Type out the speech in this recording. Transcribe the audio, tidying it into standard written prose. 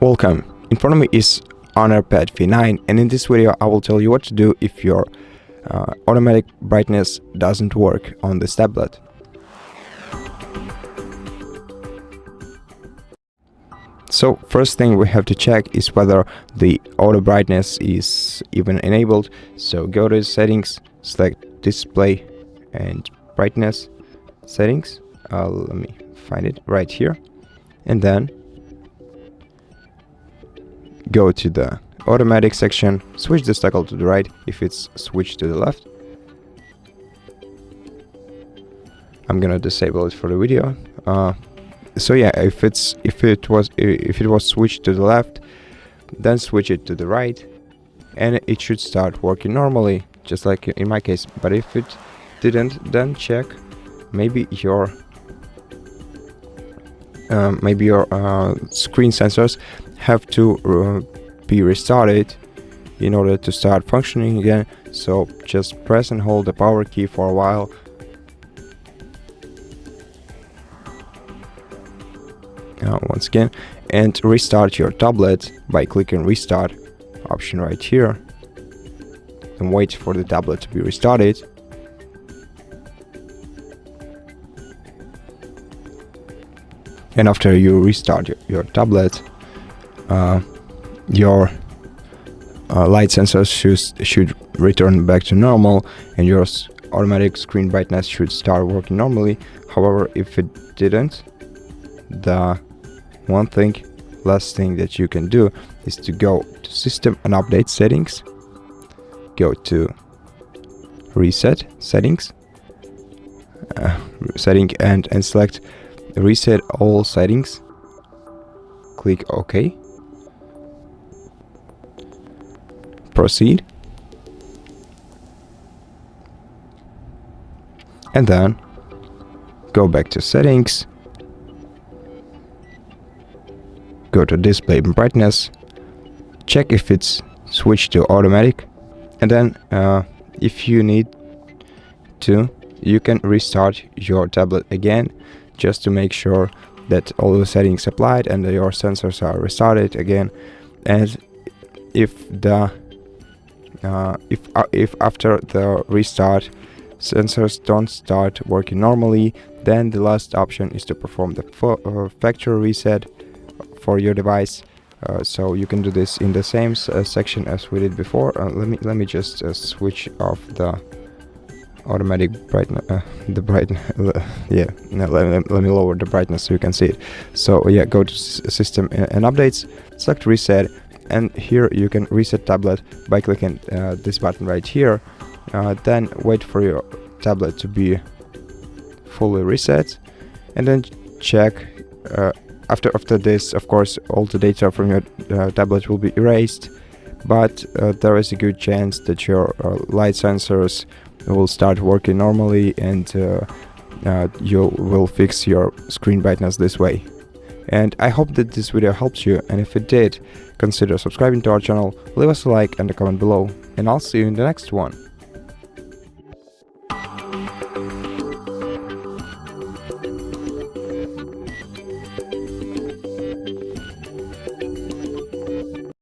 Welcome. In front of me is Honor Pad V9, and in this video I will tell you what to do if your automatic brightness doesn't work on this tablet. So first thing we have to check is whether the auto brightness is even enabled. So go to settings, select display and brightness settings. Let me find it right here, and then go to the automatic section, switch the toggle to the right if it's switched to the left. I'm gonna disable it for the video. So yeah, if it was switched to the left, then switch it to the right, and it should start working normally, just like in my case. But if it didn't, then check maybe your screen sensors have to be restarted in order to start functioning again. So just press and hold the power key for a while. Once again, and restart your tablet by clicking restart option right here, and wait for the tablet to be restarted. And after you restart your tablet, your light sensors should return back to normal, and your automatic screen brightness should start working normally. However, if it didn't, the last thing that you can do is to go to System and Update Settings, go to Reset Settings, and select Reset All Settings. Click OK. Proceed. And then go back to Settings, go to Display and Brightness, check if it's switched to automatic, and then if you need to, you can restart your tablet again, just to make sure that all the settings applied and your sensors are restarted again. And if after the restart sensors don't start working normally, then the last option is to perform the factory reset for your device. So you can do this in the same section as we did before. Let me just switch off the automatic brightness, let me lower the brightness so you can see it. So yeah, go to System and Updates, select Reset, and here you can reset tablet by clicking this button right here. Then wait for your tablet to be fully reset, and then check. After this, of course, all the data from your tablet will be erased, but there is a good chance that your light sensors will start working normally, and you will fix your screen brightness this way. And I hope that this video helps you, and if it did, consider subscribing to our channel, leave us a like and a comment below, and I'll see you in the next one.